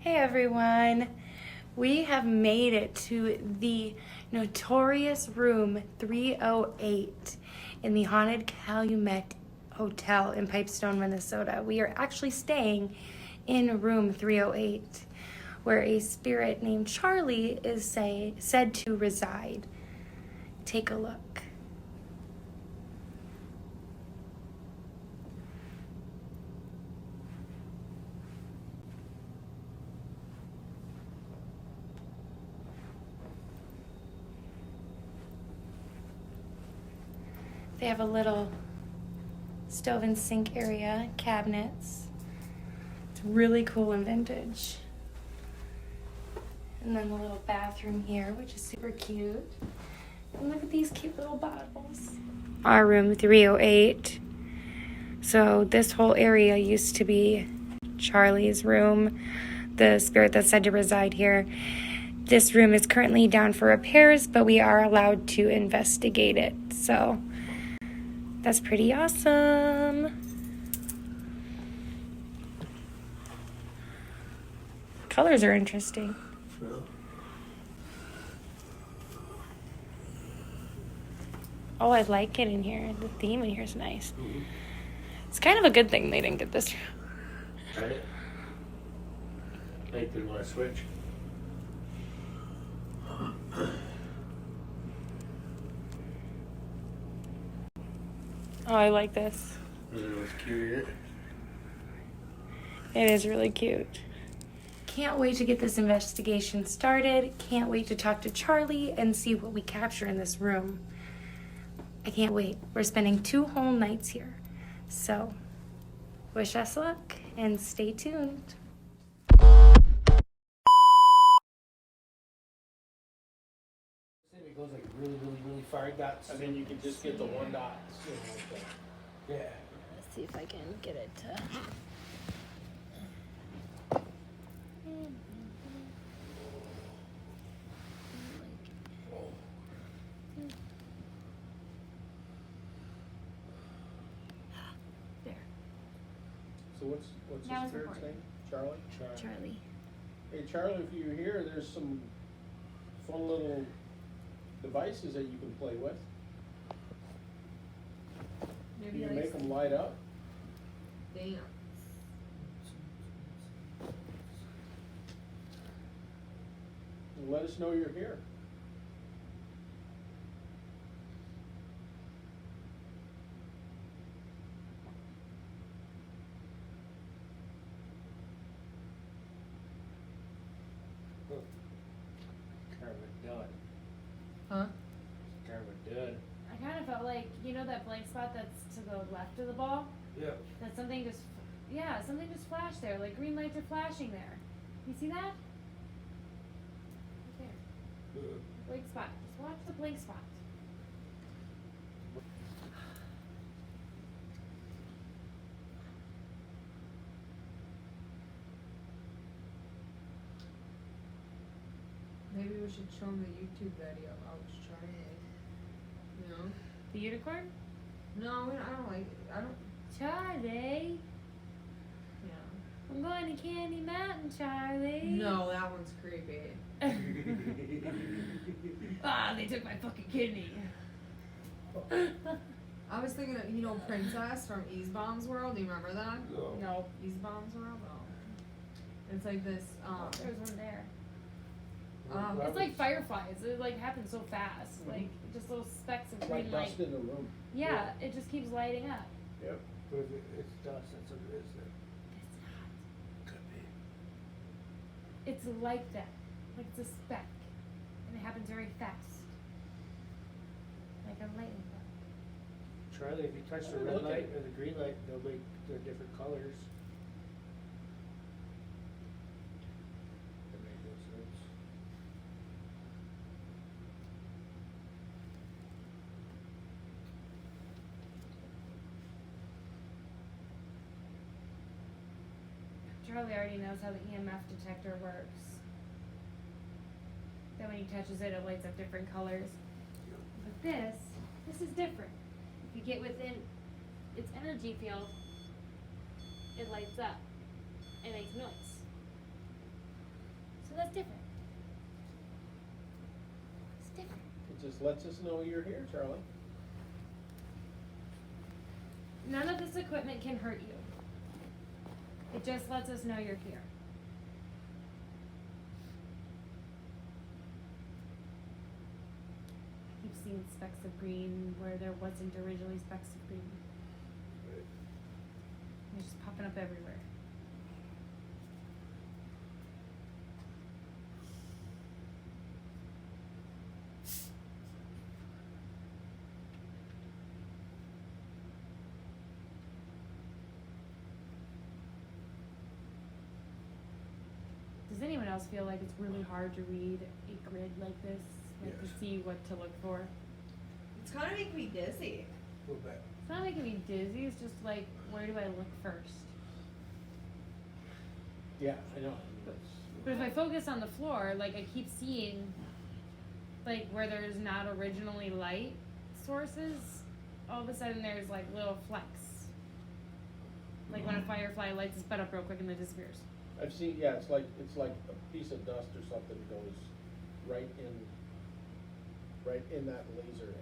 Hey everyone, we have made it to the notorious room 308 in the haunted Calumet Hotel in Pipestone, Minnesota. We are actually staying in room 308 where a spirit named Charlie is said to reside. Take a look. They have a little stove and sink area, cabinets. It's really cool and vintage. And then the little bathroom here, which is super cute. And look at these cute little bottles. Our room 308. So this whole area used to be Charlie's room, the spirit that's said to reside here. This room is currently down for repairs, but we are allowed to investigate it. So that's pretty awesome. Colors are interesting. Oh, I like it in here. The theme in here is nice. Mm-hmm. It's kind of a good thing they didn't get this. Right? Like they want to switch. Oh, I like this. It was cute. It is really cute. Can't wait to get this investigation started. Can't wait to talk to Charlie and see what we capture in this room. I can't wait. We're spending 2 whole nights here. So, wish us luck and stay tuned. It goes like really far dots. And then you can just get the one dot. Yeah. Let's see if I can get it to... There. So what's That his was spirit's important. name? Charlie? Charlie. Hey Charlie, if you're here, there's some fun little devices that you can play with. Maybe You like make them light up. dance. And let us know you're here. Carver done. Huh? Carver done. I kind of felt like, you know that blank spot that's to the left of the ball? Yeah. That something just, something just flashed there, like green lights are flashing there. You see that? Right there. Blank spot. Just watch the blank spot. Maybe we should show him the YouTube video. Ouch, Charlie. You know? The unicorn? No, I don't like. I don't. Charlie! Yeah. I'm going to Candy Mountain, Charlie! No, that one's creepy. Ah, they took my fucking kidney. I was thinking of, you know, Princess from Easebomb's World. Do you remember that? No. Easebomb's World. Oh. It's like this. There's one there. Um, It's like fireflies. It like happens so fast. Like just little specks of green Like light. dust in the room. Yeah, it just keeps lighting up. Yep. But if it's dust, that's what it is then. It's not. Could be. It's like that. Like it's a speck. And it happens very fast. Like a lightning bug. Charlie, if you touch the Oh, red look at light it. or the green light, they'll make their different colors. That makes no sense. Charlie already knows how the EMF detector works. That when he touches it, it lights up different colors. But this is different. If you get within its energy field, it lights up. It makes noise. So that's different. It's different. It just lets us know you're here, Charlie. None of this equipment can hurt you. It just lets us know you're here. I keep seeing specks of green where there wasn't originally specks of green. They're just popping up everywhere. Does anyone else feel like it's really hard to read a grid like this? Like Yes. to see what to look for? It's kind of making me dizzy. A little bit. It's not making me dizzy, it's just like, where do I look first? Yeah, I know. But if I focus on the floor, like I keep seeing, like where there's not originally light sources, all of a sudden there's like little flecks. Like when a firefly lights its butt up real quick and then disappears. I've seen, yeah, it's like a piece of dust or something goes right in that laser end.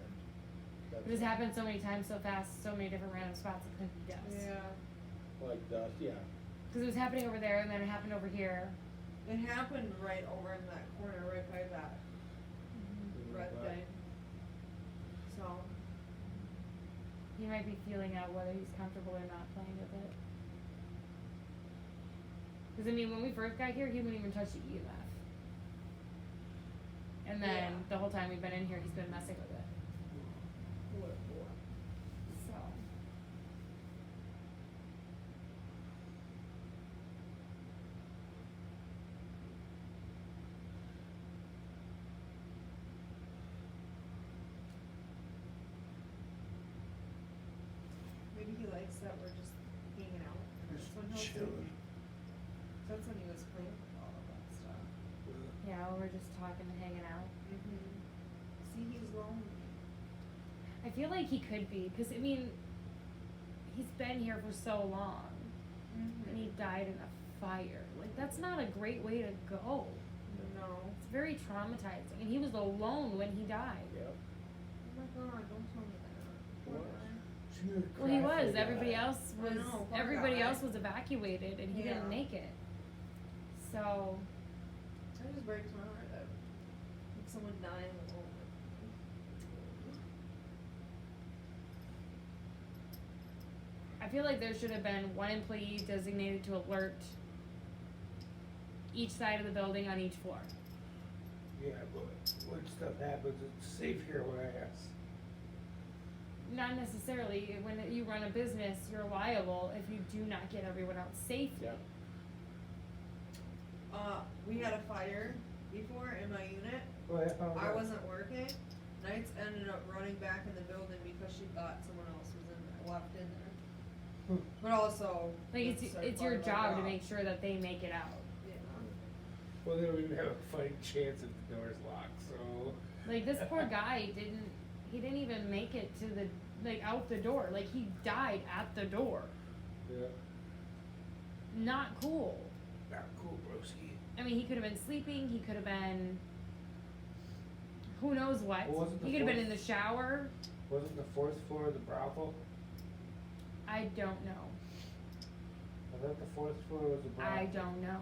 That's It just happened so many times, so fast, so many different random spots, it couldn't be dust. Yeah. like dust, yeah. Because it was happening over there and then it happened over here. It happened right over in that corner, right by that red Right. thing. So, He might be feeling out whether he's comfortable or not playing with it. Because I mean, when we first got here, he wouldn't even touch the EMF. And then Yeah. the whole time we've been in here, he's been messing with it. So. maybe he likes that we're just hanging out. That's when he'll sleep. Chilling. That's when he was playing with all of that stuff. Yeah, we're just talking and hanging out. See, he's lonely. I feel like he could be, because I mean, he's been here for so long, and he died in a fire. Like, that's not a great way to go. No. It's very traumatizing, and he was alone when he died. Yep. Oh my god, don't tell me that. Poor What? guy. Well, he was. Everybody else I was. know, poor Everybody guy. else was evacuated, and he Yeah. didn't make it. So That just breaks my heart that like someone dying alone. I feel like there should have been one employee designated to alert each side of the building on each floor. Yeah, but when stuff happens, it's safe here where I am. Not necessarily. When you run a business, you're liable if you do not get everyone out safely. Yeah. We had a fire before in my unit. Well, I found I out. wasn't working. Knights ended up running back in the building because she thought someone else was in there, left in there. But also, Like it's your part of our job to make sure that they make it out. Yeah. Well, they don't even have a fighting chance if the door's locked, so. Like this poor guy didn't even make it to the out the door. Like he died at the door. Yeah. Not cool. Not cool, broski. I mean, he could have been sleeping. He could have been who knows what. Well, wasn't the He could have been fourth- in the shower. Wasn't the fourth floor of the brothel? I don't know. I thought the fourth floor was the brothel. I don't know.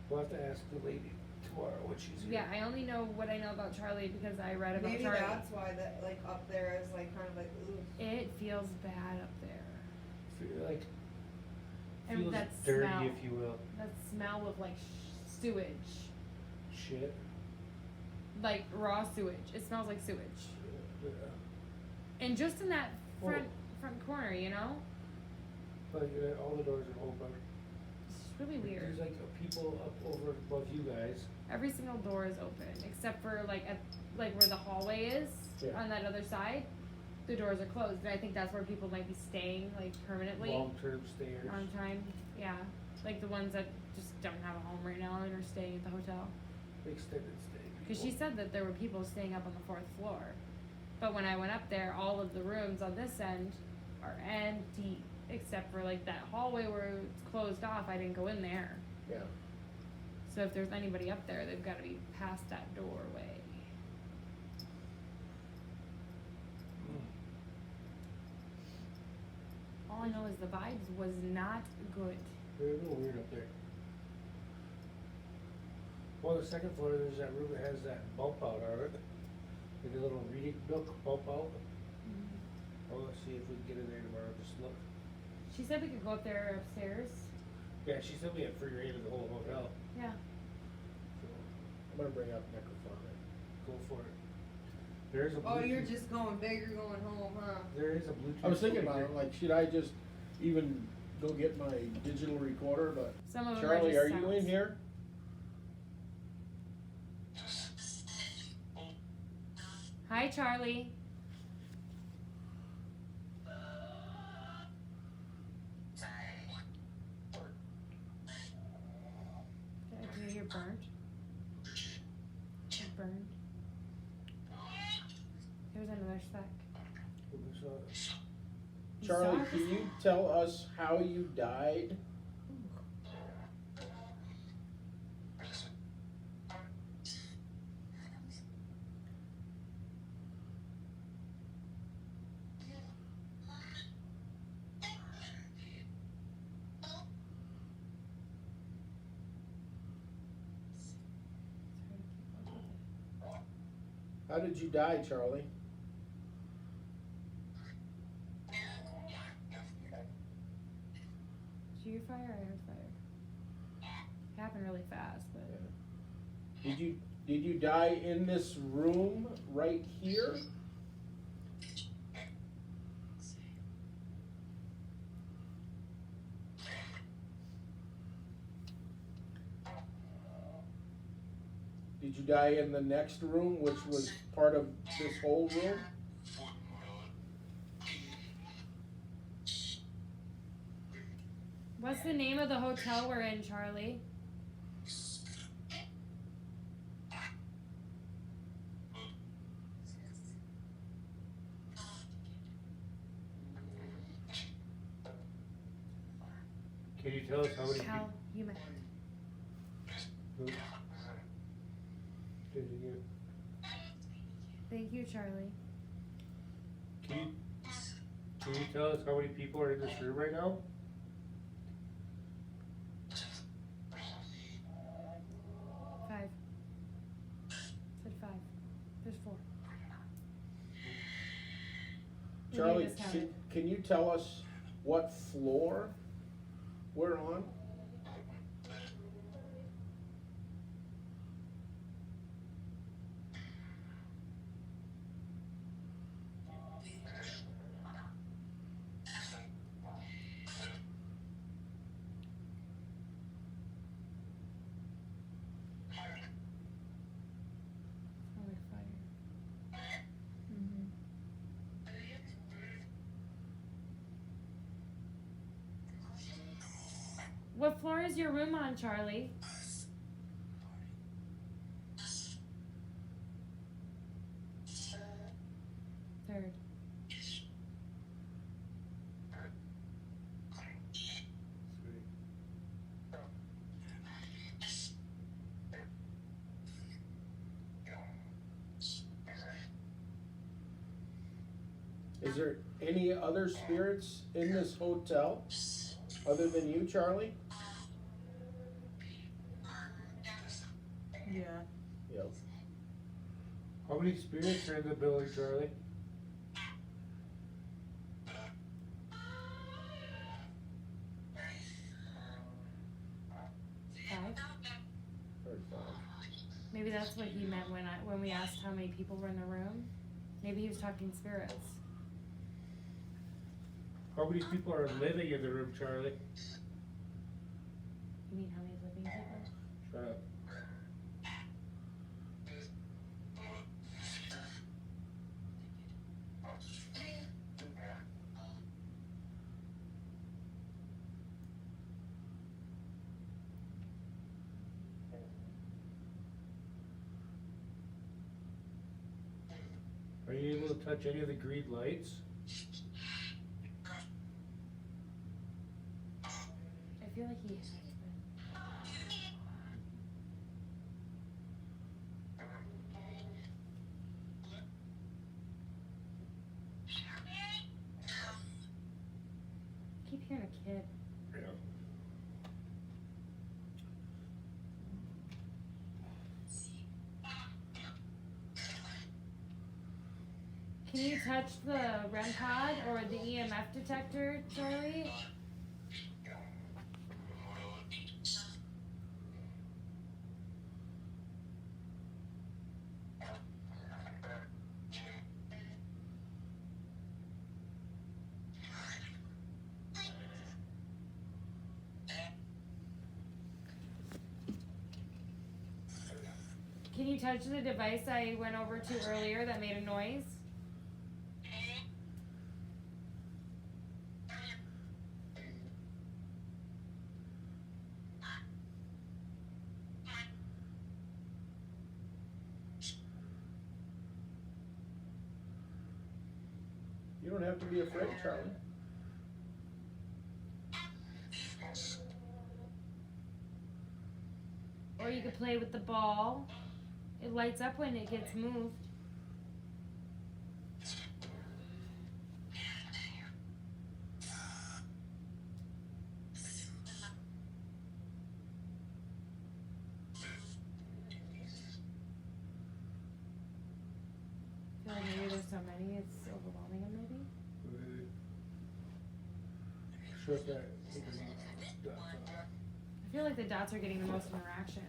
We'll have to ask the lady tomorrow when she's here. Yeah, I only know what I know about Charlie because I read about Maybe Charlie. that's why that like up there is like kind of like ooh. It feels bad up there. Feel like And feels that dirty, smell. if you will. That smell of like sewage, Shit. like raw sewage. It smells like sewage. Yeah. And just in that Oh. front corner, you know, But all the doors are open. it's just really weird. There's like people up over above you guys. Every single door is open except for like at where the hallway is Yeah. on that other side. The doors are closed, and I think that's where people might be staying like permanently. Long-term stairs. On time, yeah. Like the ones that just don't have a home right now and are staying at the hotel. Extended stay. Because she said that there were people staying up on the 4th floor. But when I went up there, all of the rooms on this end are empty. Except for like that hallway where it's closed off, I didn't go in there. Yeah. So if there's anybody up there, they've got to be past that doorway. All I know is the vibes was not good. They're a little weird up there. Well, the second floor, there's that room that has that bump out on it. Like a little reading nook bump out. I want to see if we can get in there tomorrow, just look. She said we could go up there upstairs. Yeah, she said we had free reign of the whole hotel. Yeah. So, I'm gonna bring up necrophonic. go for it. There is a Oh, you're Bluetooth- just going big, you're going home, huh? There is a Bluetooth. I was thinking about speaker. it, like, should I just even go get my digital recorder, but Some of them Charlie, are are just you in sounds. here? Hi, Charlie. Do you hear burnt? You're burned. There's another speck. Charlie, saw can this? you tell us how you died? How did you die, Charlie? Did you fire? I heard fire. It happened really fast, but Did you die in this room right here? Did you die in the next room, which was part of this whole room? what's the name of the hotel we're in, Charlie? Can you tell us how many Cal, you met. people? Did you get? Thank you, Charlie. Can you tell us how many people are in this room right now? Five. Said five. There's four. Charlie, just counted. can you tell us what floor we're on? Another fire. What floor is your room on, Charlie? Third. Is there any other spirits in this hotel other than you, Charlie? Yeah. Yep. How many spirits are in the building, Charlie? Five. Heard five. Maybe that's what he meant when we asked how many people were in the room. Maybe he was talking spirits. How many people are living in the room, Charlie? You mean how many living people? Shut up. Are you able to touch any of the green lights? I feel like he has been. keep hearing a kid. Yeah. Can you touch the REM pod or the EMF detector, Charlie? Can you touch the device I went over to earlier that made a noise? You don't have to be afraid, Charlie. Or you could play with the ball. It lights up when it gets moved. I feel like maybe there's so many, it's overwhelming them maybe. Show us that. I feel like the dots are getting the most interaction.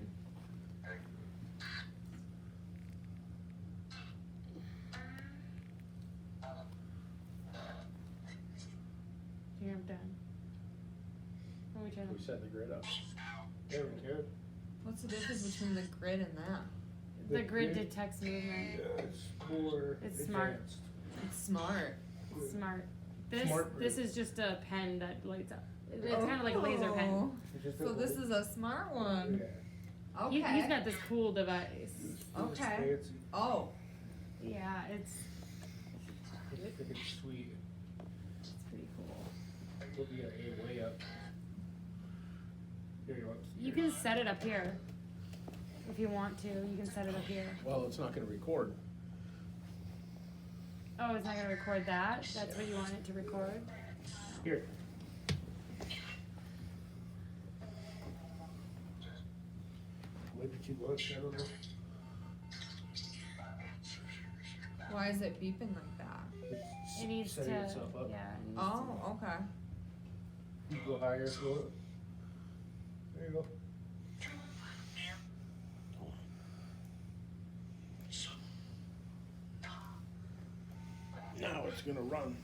Here, I'm done. Let me try We that. set the grid up. Yeah, we can. What's the difference between the grid and that? The grid detects movement. Yeah, it's more It's smart. advanced. It's smart. It's smart. This Smart this grid. is just a pen that lights up. It's kind of like a laser pen. Oh, It's just so this is a smart one. Yeah. Okay. He's got this cool device. It's Okay. fancy. Oh, Yeah, it's I think it's sweet. pretty cool. We'll be at A way up. Here you go. You can set it up here if you want to. You can set it up here. Well, it's not gonna record. Oh, it's not gonna record that. That's what you want it to record. Here. What did you want? I don't know. why is it beeping like that? It's It needs to. setting itself up. Yeah. It needs Oh, okay. You go higher if you want. There you go. Now it's gonna run.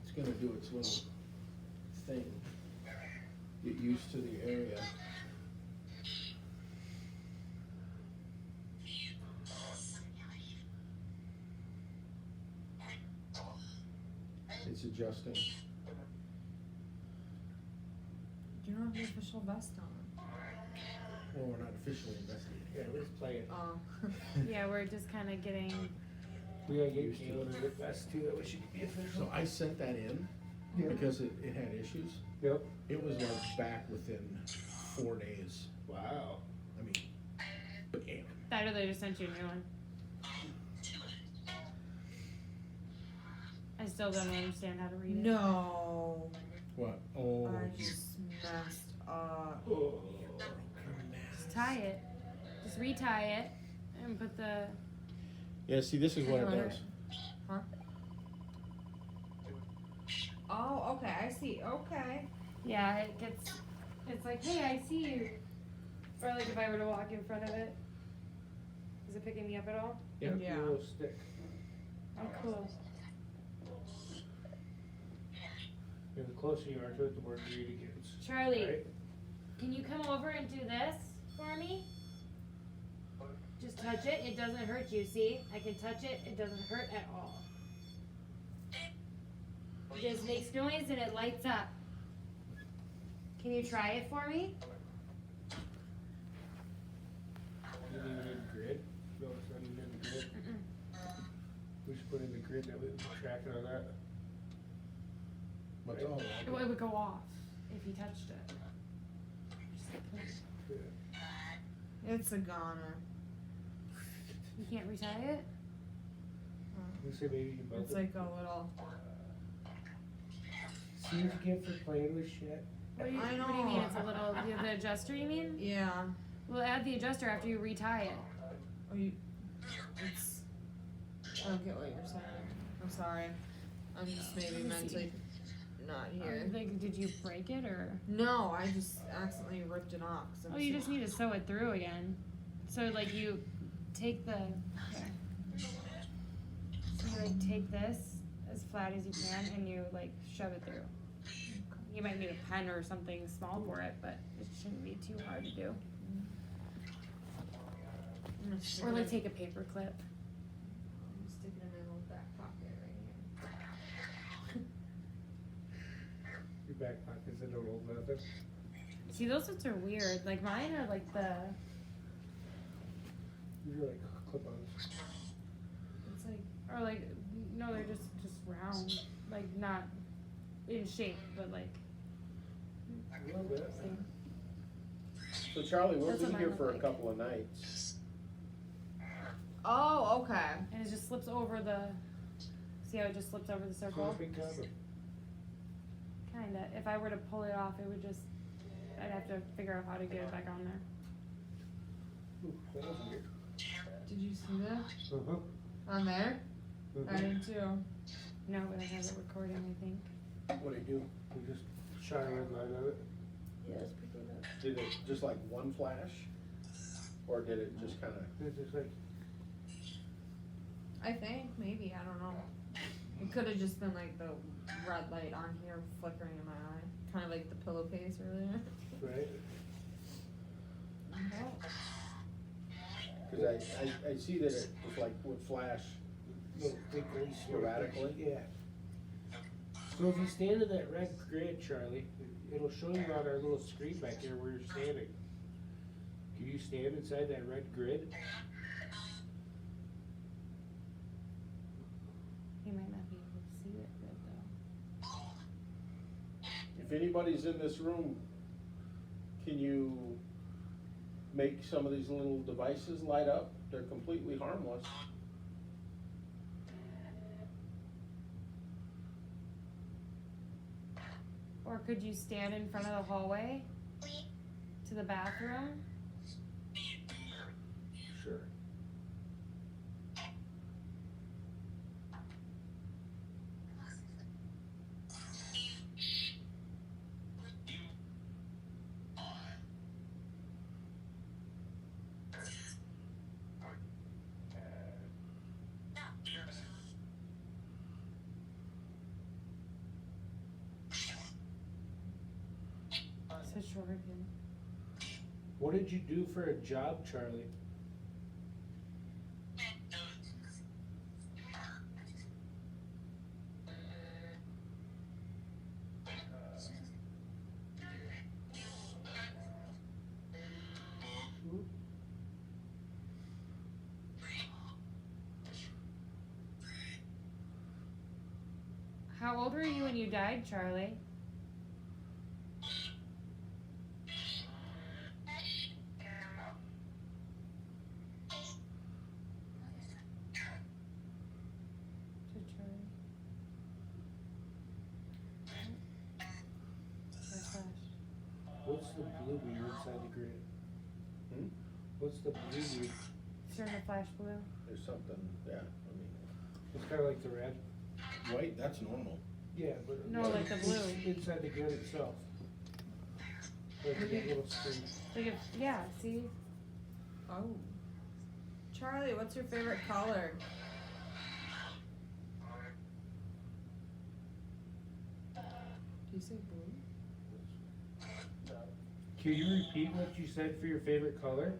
It's gonna do its little thing. Get used to the area. It's adjusting. You don't have the official vest on. Well, we're not officially investigating. Yeah, let's play it. Oh. Yeah, we're just kind of getting. We gotta get Caleb to get best too. That way she can be official. So I sent that in Yeah. because it had issues. Yep. It was like back within 4 days. Wow. I mean, bam. That or they just sent you a new one. I still don't understand how to read it. No. What? Oh, I just messed up. Oh. Just tie it. Just retie it and put the. yeah. See, this is what it does. Huh? Oh, okay, I see. Okay. Yeah, it gets. It's like, hey, I see you. Or like if I were to walk in front of it. Is it picking me up at all? Yep. Yeah. Little stick. Oh, cool. And the closer you are to it, the more greedy it gets. Charlie, Right? can you come over and do this for me? Just touch it. It doesn't hurt you. See? I can touch it. It doesn't hurt at all. It just makes noise and it lights up. Can you try it for me? You don't even need the grid. No, it's not even in the grid. We should put in the grid that we can track it on that. But oh, It would go off if you touched it. Just like, Yeah. It's a goner. you can't retie it? You say maybe you can bump It's it. like a little. See what you get for playing with shit. What do you, I what do you mean? know. It's a little the adjuster. You mean? Yeah. We'll add the adjuster after you retie it. Oh, it's. I don't get what you're saying. I'm sorry. I'm just maybe mentally not here. Like, did you break it or? No, I just accidentally ripped it off. 'Cause I'm Oh, you so- just need to sew it through again. So like you take the. Here. So you like take this as flat as you can and you like shove it through. You might need a pen or something small for it, but it shouldn't be too hard to do. I'm gonna stick Or it like in- take a paper clip. I'm sticking it in my little back pocket right here. Your back pockets that don't hold nothing. See, those ones are weird. Like mine are like the. You're like clip-ons. It's like, or like, no, they're just round, like not in shape, but like. A little bit. So Charlie, we'll That's what be mine here look for a like. couple of nights. Oh, okay. And it just slips over the. See how it just slips over the So circle? big cover. Kinda. If I were to pull it off, it would just. I'd have to figure out how to get it back on there. Ooh, that was weird. Did you see that Uh-huh. on there? I Uh-huh. did too. No, but I have it recording, I think. What do you do? We just shot a red light on it. Yeah, it's picking up. Did it just like one flash? Or did it just kinda, It's just like, I think maybe I don't know. It could have just been like the red light on here flickering in my eye, kind of like the pillowcase earlier. right? cause I see that it just like would flash. Little thickly, Sporadically? Yeah. So if you stand in that red grid, Charlie, it'll show you on our little screen back here where you're standing. Can you stand inside that red grid? You might not be able to see it good though. If anybody's in this room, can you make some of these little devices light up? They're completely harmless. Or could you stand in front of the hallway to the bathroom? Sure. So short. What did you do for a job, Charlie? How old were you when you died, Charlie? To Charlie. Flash. What's the blue weird inside the grid? Hmm? What's the blue weird? Turn the flash blue. There's something, yeah, I mean, It's kind of like the red. white, that's normal. Yeah, but No, like the blue. inside the grid itself. Like that little screen. Like if, yeah, see? Oh. Charlie, what's your favorite color? Do you say blue? Can you repeat what you said for your favorite color?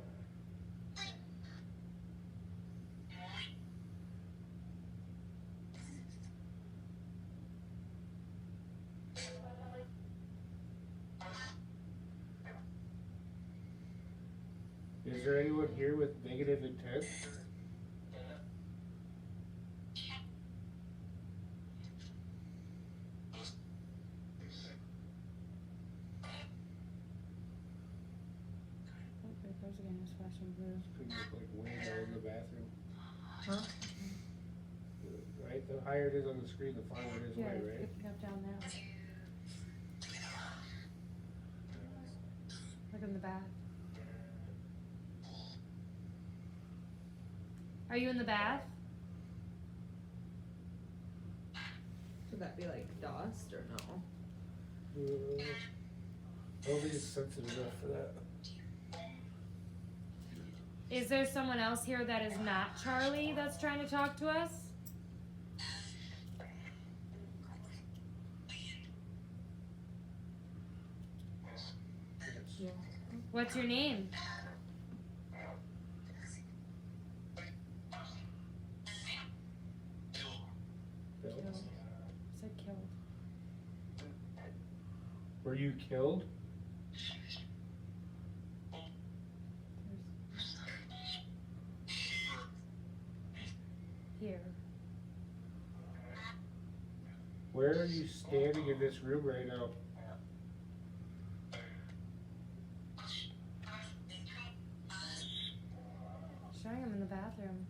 Is there anyone here with negative intent? Oh, there it goes again, it's flashing blue. Could look like window in the bathroom. Huh? Right, the higher it is on the screen, the farther it is Yeah, away, it's right? picking up down now. bath? Are you in the bath? Could that be like dust or no? I don't think it's sensitive enough for that. Is there someone else here that is not Charlie that's trying to talk to us? Yeah. What's your name? Bill? Said killed. Were you killed? Here. Where are you standing in this room right now? Showing him in the bathroom.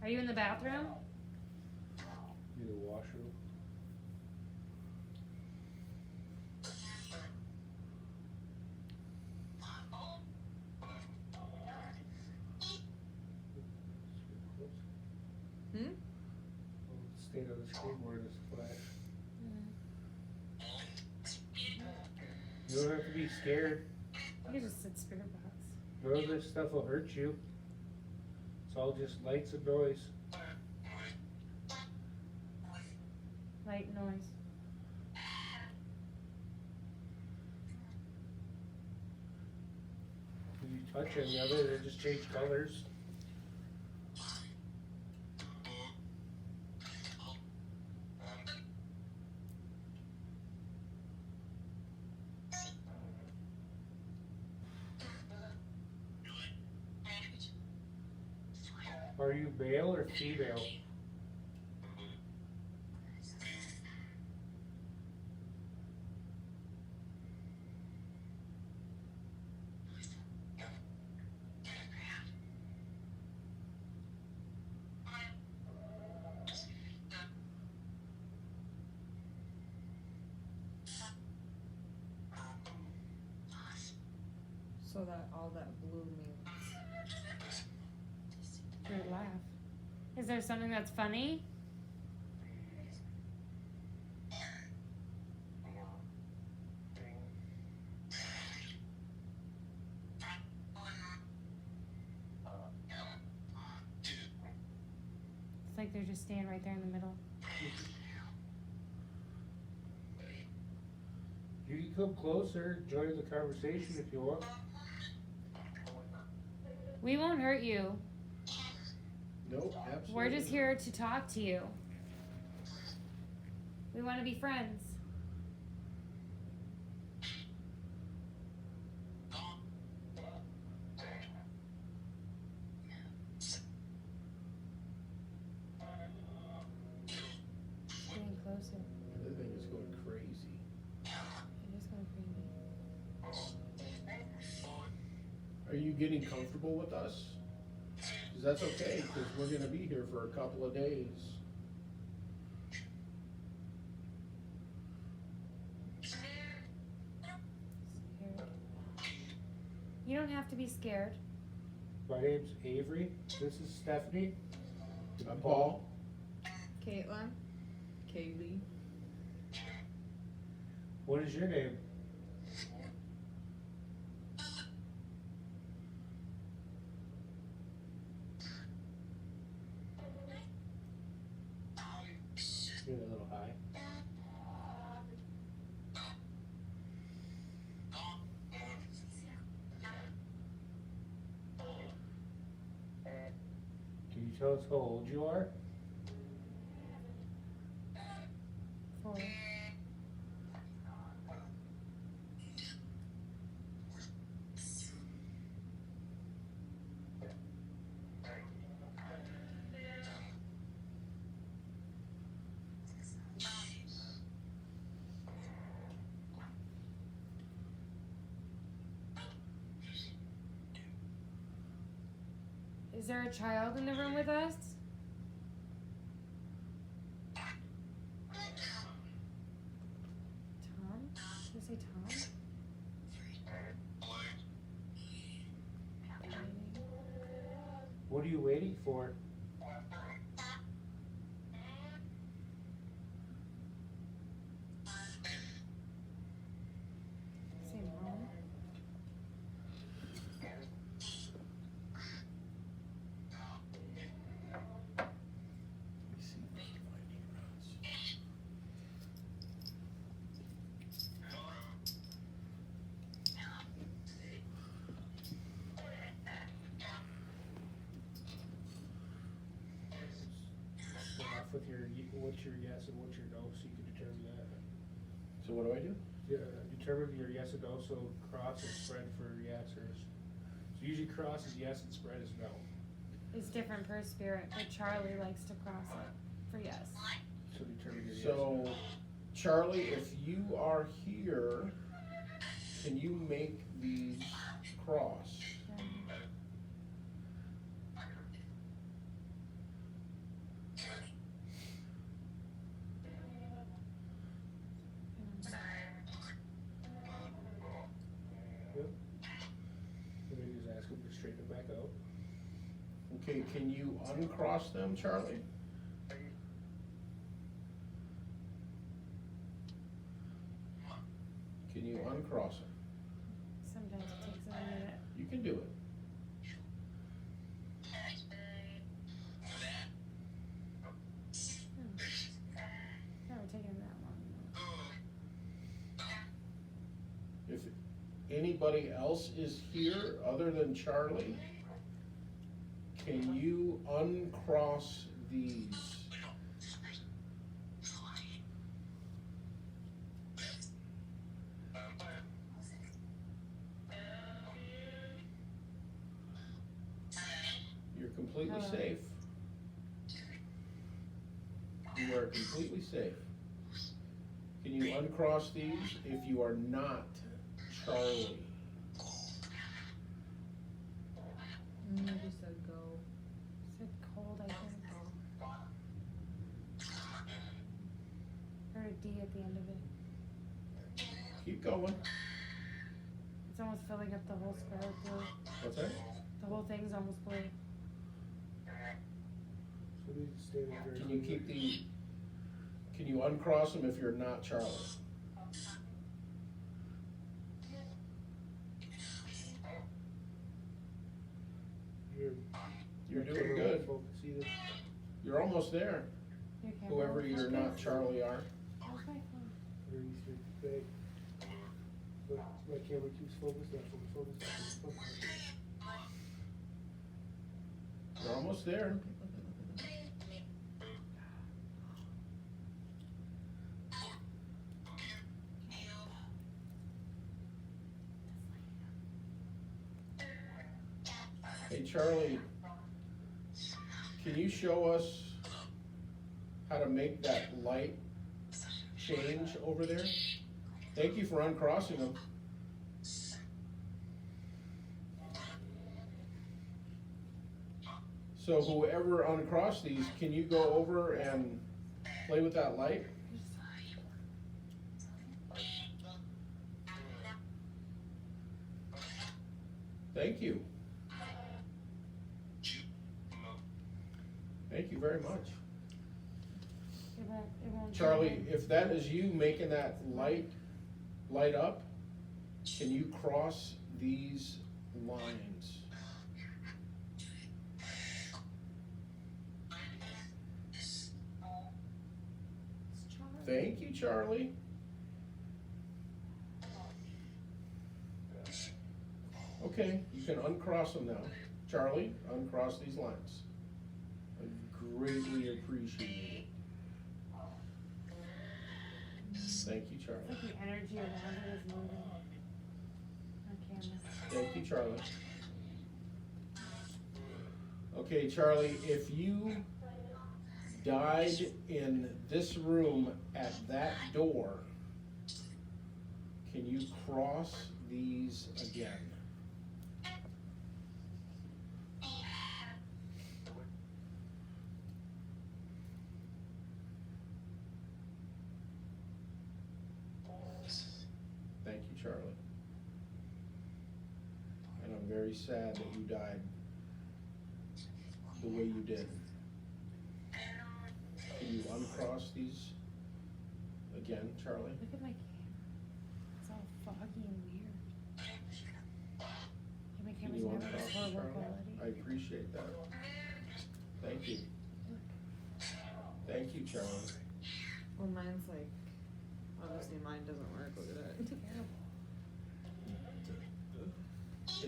Are you in the bathroom? In the washroom. Hmm? Stayed on the skateboard is flash. You don't have to be scared. You just said spirit box. None of this stuff will hurt you. It's all just lights and noise. Light noise. If you touch any of it, it'll just change colors. Are you male or female? So that all that blue means. Your laugh. Is there something that's funny? It's like they're just standing right there in the middle. You can come closer, join the conversation if you want. We won't hurt you. Nope, absolutely. We're just here to talk to you. We want to be friends. Getting closer. The thing is going crazy. It is going crazy. Are you getting comfortable with us? Because that's okay, because we're gonna be here for a couple of days. Scared. You don't have to be scared. My name's Avery. This is Stephanie. I'm Paul. Caitlin? Kaylee? What is your name? You're a little high. Can you tell us how old you are? 4. Is there a child in the room with us? Tom? Did I say Tom? you waiting for? Same room. Start off with what's your yes and what's your no, so you can determine that. So what do I do? Determine your yes and no, so cross and spread for yes or, so usually cross is yes and spread is no. It's different per spirit, but Charlie likes to cross it for yes. So determine your yes. So, Charlie, if you are here, can you make these cross? And then just ask them to straighten it back out. Okay, can you uncross them, Charlie? Can you uncross them? Sometimes it takes a minute. You can do it. Never taken that long. If anybody else is here other than Charlie, can you uncross these? You're completely safe. You are completely safe. Can you uncross these if you are not Charlie? You just said go. Is it cold, I think? Or a D at the end of it. Keep going. It's almost filling up the whole square with blue. What's that? The whole thing's almost blue. So we just stay there. Can you keep the, can you uncross them if you're not Charlie? You're doing good. Focus either. You're almost there, Your camera whoever will you're focus. not Charlie are. How's my phone? Underneath your bag. But my camera keeps focused, not focused. You're almost there. Hey Charlie, can you show us how to make that light change over there? Thank you for uncrossing them. So whoever uncrossed these, can you go over and play with that light? Thank you. Thank you very much. It won't Charlie, if that is you making that light up, can you cross these lines? It's Charlie. Thank you, Charlie. Okay, you can uncross them now. Charlie, uncross these lines. I greatly appreciate it. Thank you, Charlie. It's like the energy around it is moving on camera. Thank you, Charlie. Okay, Charlie, if you died in this room at that door, can you cross these again? Thank you, Charlie. And I'm very sad that you died the way you did. Can you uncross these again, Charlie? Look at my camera. It's all foggy and weird. Yeah, my Can camera's you never uncross this this, horrible Charlie? quality. I appreciate that. Thank you. Thank you, Charlie. Well, mine's like, obviously mine doesn't work, look at it.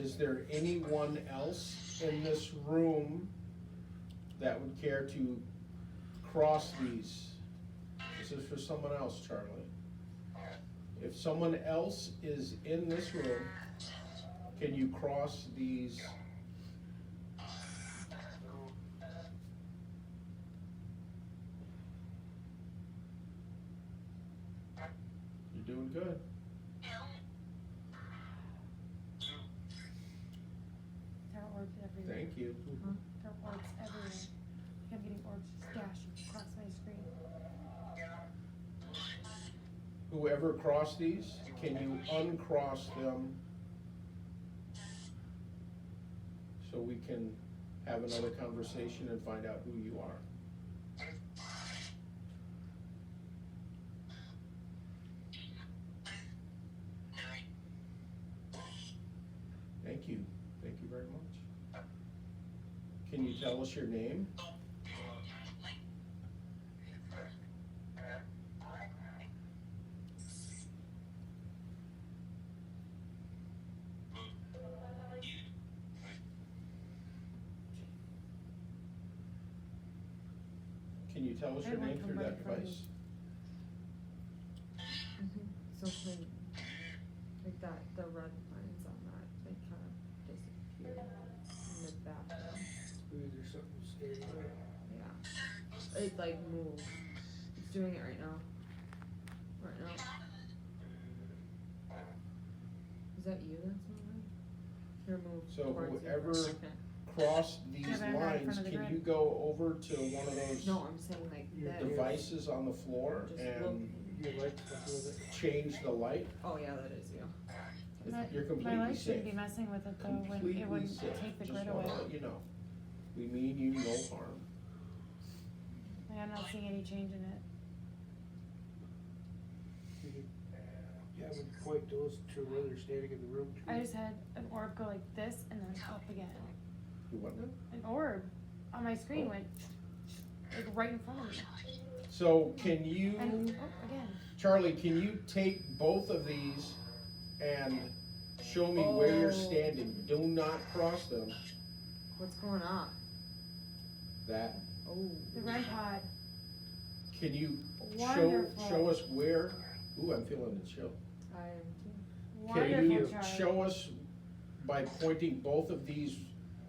Is there anyone else in this room that would care to cross these? This is for someone else, Charlie. If someone else is in this room, can you cross these? You're doing good. There are orbs everywhere. Thank you. There are orbs everywhere. I'm getting orbs just dashing across my screen. Whoever crossed these, can you uncross them so we can have another conversation and find out who you are? Thank you. Thank you very much. Can you tell us your name? Can you tell us your Everyone name come through right that in front of device? So when, like that, the red lines on that, they kind of disappear in the background. Ooh, there's something staring at me. Yeah. It like moved. It's doing it right now. Right now. Is that you that's moving? Here, move So towards you for a whoever second. Cross these Yeah, but I'm right in lines, front of the can grid. you go over to one of those No, I'm saying like Your this. devices on the floor Just and look. Your lights up with it. change the light? Oh yeah, that is you. You're My completely light shouldn't safe. be messing with it though, when Completely it wouldn't safe. take the Just grid away. wanna let you know. We mean you no harm. Like, I'm not seeing any change in it. You could- Yeah, I would point those to where they're standing in the room too. I just had an orb go like this and then up again. You what now? An orb on my screen went like right in front of me. So can you, And oh, again. Charlie, can you take both of these and show me where you're Oh. standing? Do not cross them. What's going on? That. Oh. The REM pod. Can you Wonderful. show us where? Ooh, I'm feeling the chill. I am too. Can Wonderful, you Charlie. show us by pointing both of these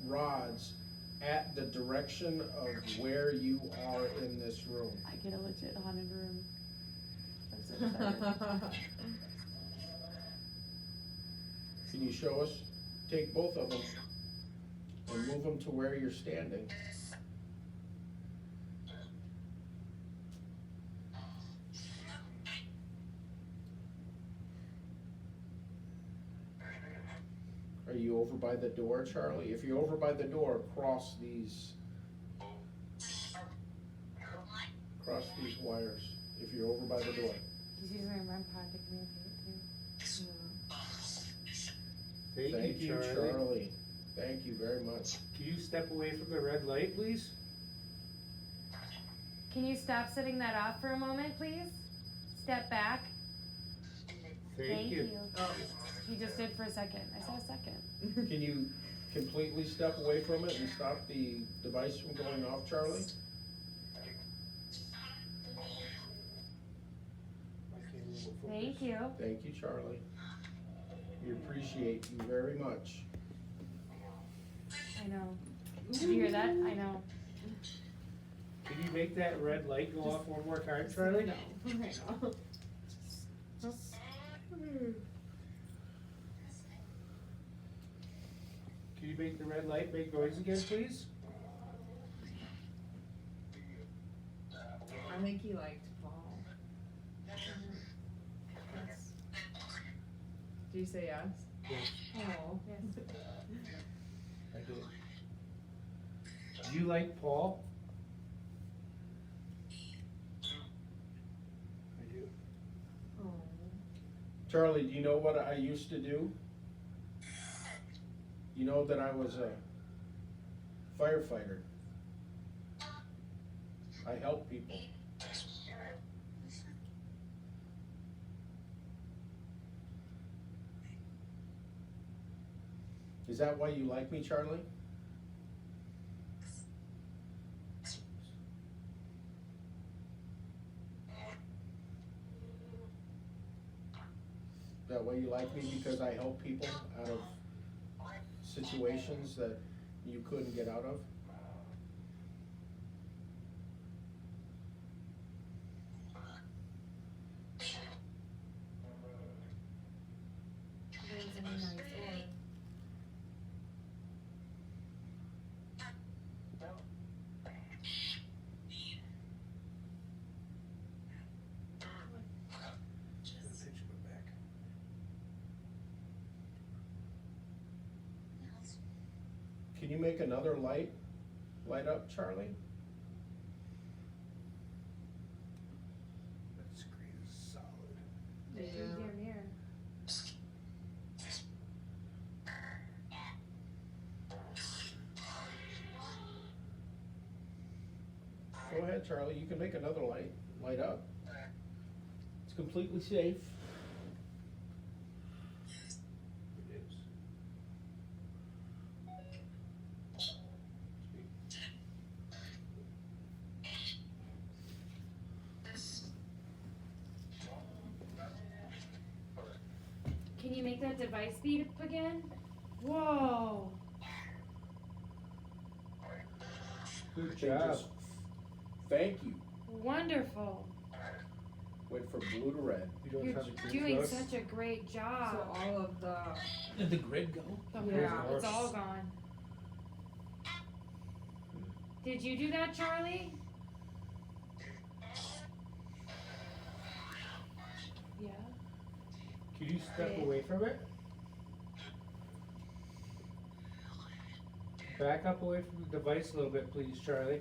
rods at the direction of where you are in this room? I get a legit haunted room. I'm so excited. Can you show us? Take both of them and move them to where you're standing. Are you over by the door, Charlie? If you're over by the door, cross these wires. If you're over by the door. He's using a REM pod to communicate too. Thank you, Charlie. Thank you very much. Can you step away from the red light, please? Can you stop setting that off for a moment, please? Step back. Thank you. Oh. He just did for a second. I said a second. Can you completely step away from it and stop the device from going off, Charlie? Thank you. Thank you, Charlie. We appreciate you very much. I know. Did you hear that? I know. Can you make that red light go off one more time, Charlie? No. I know. Can you make the red light make noise again, please? I think he liked Paul. Yes. Do you say yes? Yes. Oh. Yes. I did. Do you like Paul? I do. Oh. Charlie, do you know what I used to do? You know that I was a firefighter. I help people. Is that why you like me, Charlie? Is that why you like me? Because I help people out of situations that you couldn't get out of? There's a nice orb. Can you make another light up, Charlie? That screen is solid. Yeah. Here, here. Go ahead, Charlie, you can make another light up. It's completely safe. It is. Can you make that device beat up again? Whoa. Good They job. just- Thank you. Wonderful. Went from blue to red. You don't You're have a doing toothbrush? such a great So job. all of the Did the grid go? Yeah. It's all gone. Did you do that, Charlie? Yeah. Could you step away from it? Back up away from the device a little bit, please, Charlie.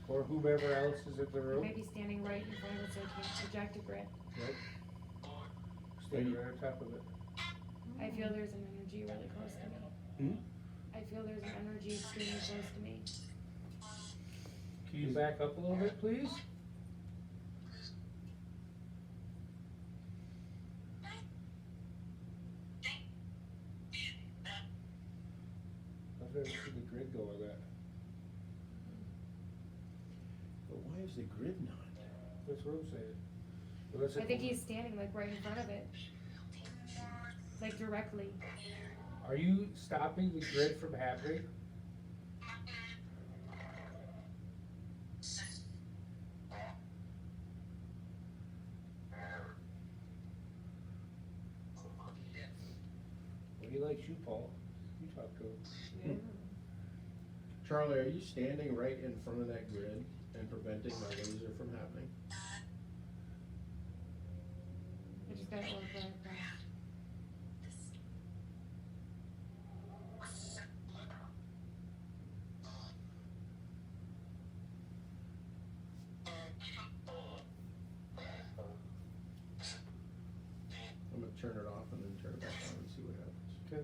Or whomever else is in the You room. may be standing right in front of it so you can't project a grid. Right. Stand right on top of it. I feel there's an energy really close to me. I feel there's an energy extremely close to me. Can you back up a little bit, please? I've never seen the grid go on that. But why is the grid not? That's what I'm saying. Unless I it- think he's standing like right in front of it. Like directly. Are you stopping the grid from happening? Well, he likes you, Paul. You talk to him. Charlie, are you standing right in front of that grid and preventing my laser from happening? I just gotta orb right across. I'm gonna turn it off and then turn it back on and see what happens. Okay.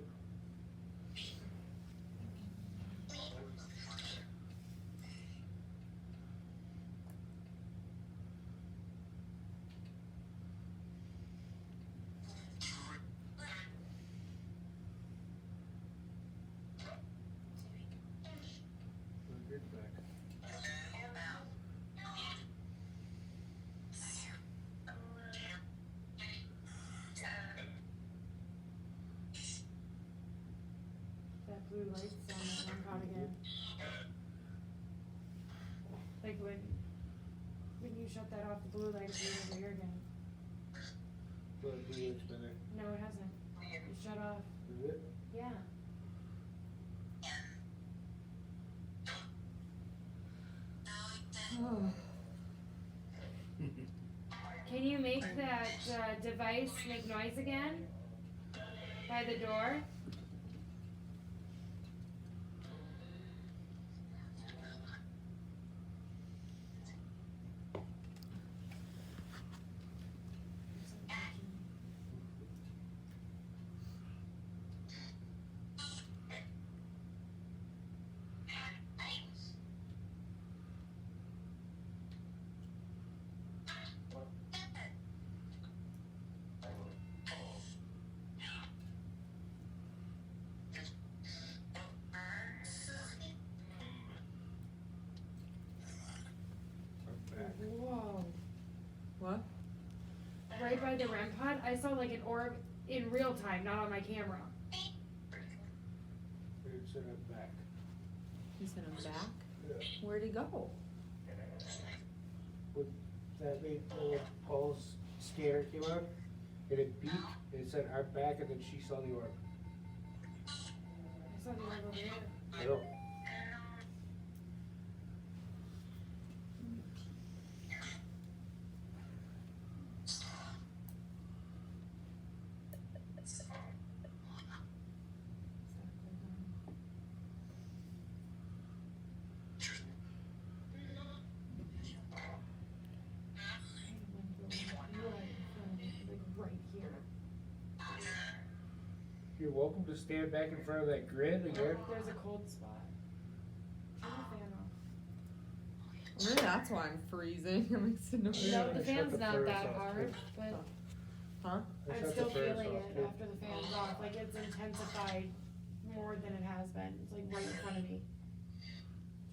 Grid back. That blue light's on that one caught again. Like when you shut that off, the blue light is over here again. Well, the blue light's been there. No, it hasn't. It shut off. Is it? Yeah. Can you make that device make noise again? By the door? right by the REM pod, I saw like an orb in real time, not on my camera. It's in the back. You sent him back? Yeah. Where'd he go? That made Paul's scanner came on, and it beeped, and it said, I'm back, and then she saw the orb. I saw the orb over there. I know. Right here. You're welcome to stand back in front of that grid again. There's a cold spot. Turn the fan off. Maybe that's why I'm freezing. I'm like sitting over No, here. the I shut fan's the not furnace that off, hard, too. but Huh? I I'm shut still the furnace feeling off, it too. after the fan's off. Like it's intensified more than it has been. It's like right in front of me.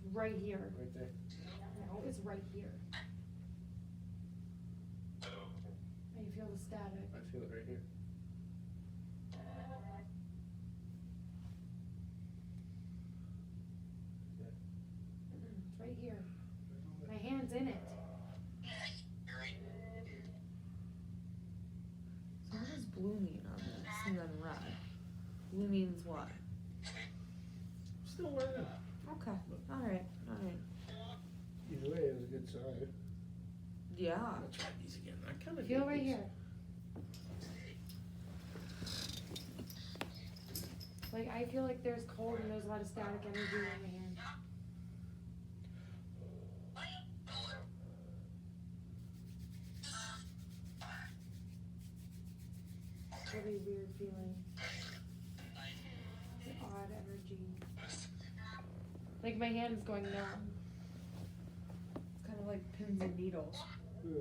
It's right here. Right there. No, it's right here. And you feel the static. I feel it right here. It's right here. My hand's in it. So what does blue mean on this? And then red. Blue means what? Still working. Okay. Alright. Either way, it was a good sign. Yeah. I'll try these again. I kind of Feel right here. Like I feel like there's cold and there's a lot of static energy in my hand. Really weird feeling. It's an odd energy. Like my hand's going numb. It's kind of like pins and needles. Yeah.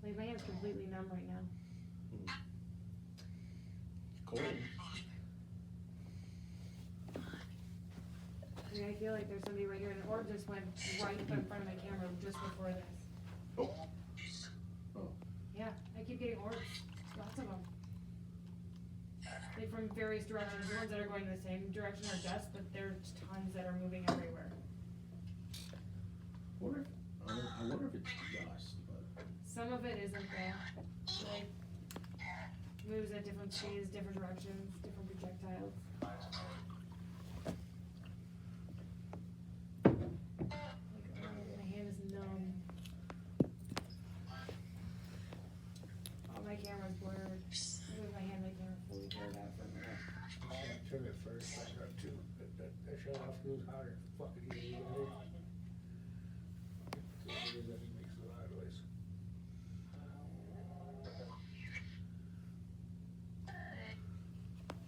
Like my hand's completely numb right now. Cold. I mean, I feel like there's somebody right here, and the orb just went right in front of my camera just before this. Oh. Yeah, I keep getting orbs, lots of them. Like from various directions. The ones that are going the same direction are dust, but there's tons that are moving everywhere. I wonder if it's dust, but Some of it isn't there. Like moves at different speeds, different directions, different projectiles. Like, my hand is numb. Oh, my camera's blurred. With my hand, my camera fully blurred out for a minute. I turned it first, I got two. That shut off goes harder. Fucking heat. He makes a lot of noise.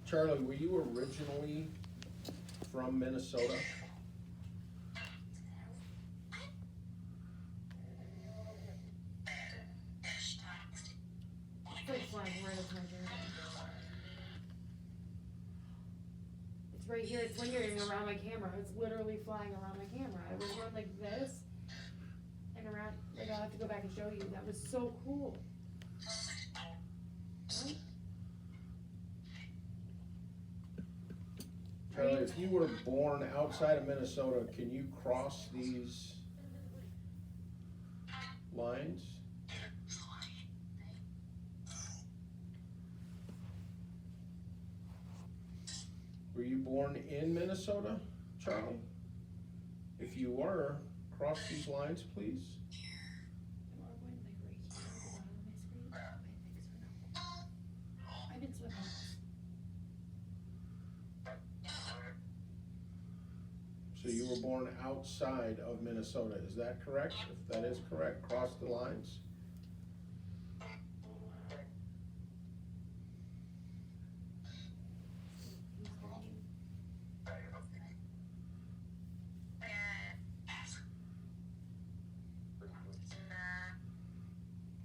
Charlie, were you originally from Minnesota? It's like flying right up my camera. It's right here, it's lingering around my camera. It's literally flying around my camera. I was going like this and around, like I'll have to go back and show you. That was so cool. Right? Charlie, if you were born outside of Minnesota, can you cross these lines? Were you born in Minnesota, Charlie? If you were, cross these lines, please. The orb went like right here at the bottom of my screen. I've been swimming. So you were born outside of Minnesota, is that correct? If that is correct, cross the lines.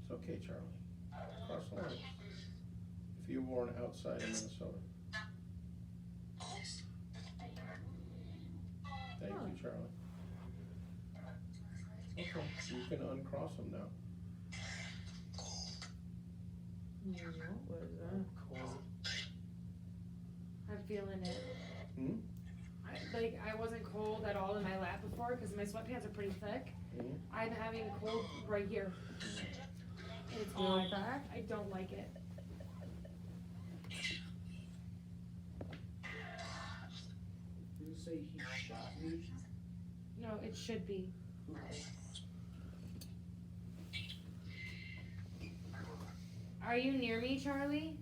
It's okay, Charlie. Cross the lines. If you were born outside of Minnesota. Thank you, Charlie. Okay, you can uncross them now. What is that? Cold. I'm feeling it. Hmm? I wasn't cold at all in my lap before because my sweatpants are pretty thick. Mhm. I'm having cold right here. And it's You like odd. that? I don't like it. Did you say he shot me? No, it should be. Are you near me, Charlie?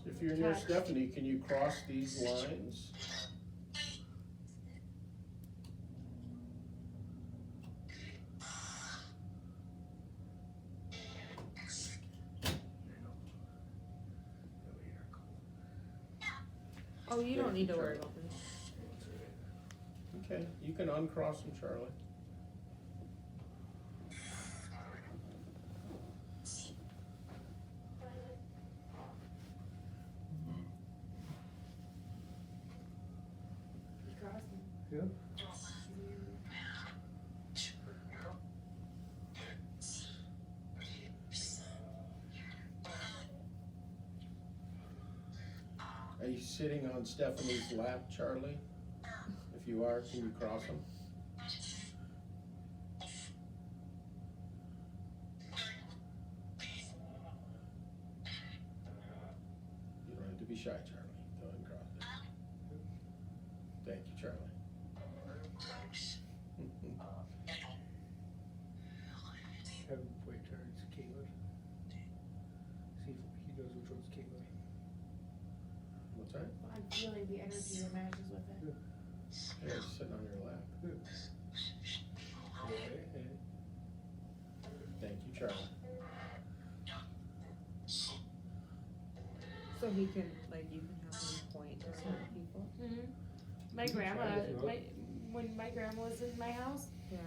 If you're near Touch. Stephanie, can you cross these lines? Oh, you don't need to worry about me. Okay, you can uncross them, Charlie. You crossed me. Yeah. Are you sitting on Stephanie's lap, Charlie? If you are, can you cross them? You don't have to be shy, Charlie. Go ahead and cross it. Thank you, Charlie. Have him point towards Caitlin. See if he knows which one's Caitlin. What's that? I'm feeling the energy that matches with it. Hey, it's sitting on your lap. Okay. Thank you, Charlie. So he can, like, you can have him point to certain people. Mm-hmm. My grandma, when my grandma was in my house, Yeah.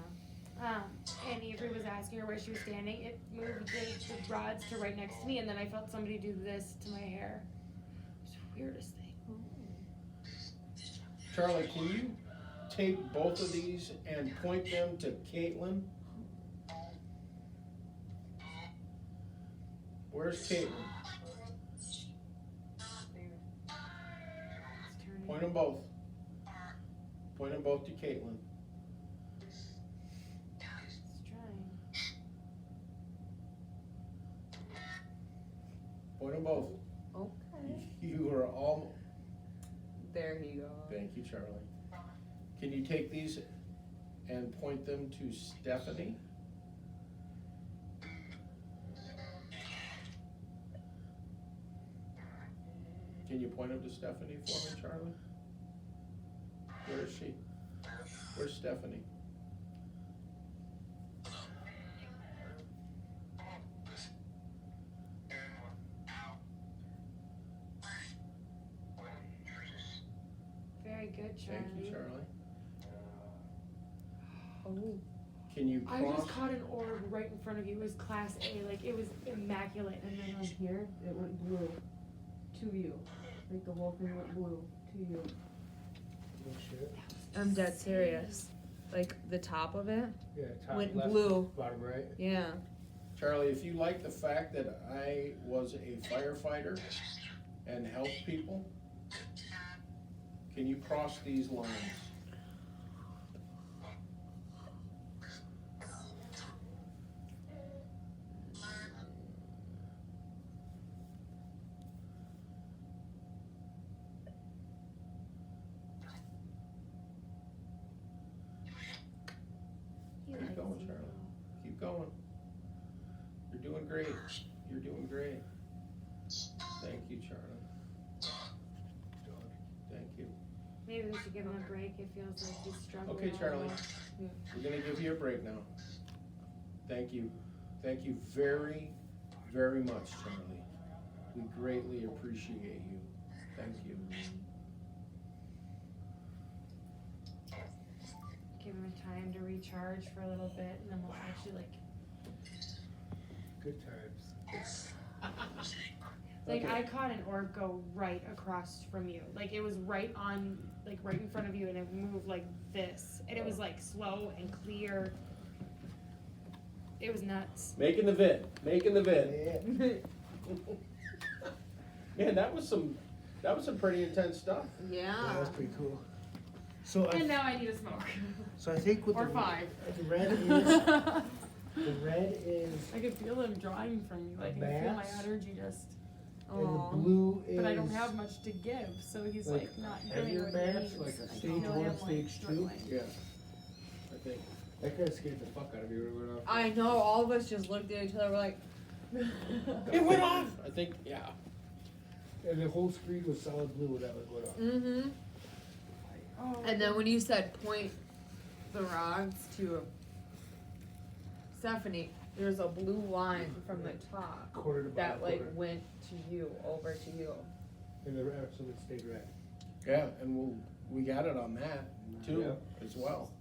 And Avery was asking her where she was standing, it moved the rods to right next to me, and then I felt somebody do this to my hair. It's the weirdest thing. Charlie, can you take both of these and point them to Caitlin? Where's Caitlin? It's turning. Point them both. Point them both to Caitlin. It's trying. Point them both. Okay. You are all. There you go. Thank you, Charlie. Can you take these and point them to Stephanie? Can you point them to Stephanie for me, Charlie? Where is she? Where's Stephanie? Very good, Charlie. Thank you, Charlie. Oh. Can you I cross? just caught an orb right in front of you. It was class A, like it was immaculate. And then on here, it went blue to you. Like the whole thing went blue to you. No shit. I'm dead serious. Like, the top of it Yeah, top went left, blue. bottom right. Yeah. Charlie, if you like the fact that I was a firefighter and helped people, can you cross these lines? He Keep likes going, you. Charlie. Keep going. You're doing great. You're doing great. Thank you, Charlie. Thank you. Maybe we should give him a break. It feels like he's struggling. Okay, all Charlie. along. We're gonna give you a break now. Thank you. Thank you very, very much, Charlie. We greatly appreciate you. Thank you. Give him time to recharge for a little bit, and then we'll actually like. Good times. Like Okay. I caught an orb go right across from you. Like it was right on, like right in front of you, and it moved like this, and it was like slow and clear. It was nuts. Making the vid. Man, that was some pretty intense stuff. Yeah. That was pretty cool. So And now I need a smoke. so I think with Or the 5. the red is the red is I could feel him drawing from you. Like I can feel my Bats. energy just. and the Aw. blue is But I don't have much to give, so he's like, not doing heavier what he bats, needs. like a I can stage feel 1, him, stage 2. struggling. Yeah. I think. That kind of scared the fuck out of me when it went off. I know, all of us just looked at each other, we're like, It went off. I think, yeah. And the whole screen was solid blue when that was went off. mm-hmm. Oh, And then when you said point the rods to Stephanie, there's a blue line from the top Quarter to that bottom like quarter. went to you, over to you. And the rest of it stayed red. Yeah, and we got it on that too, as well.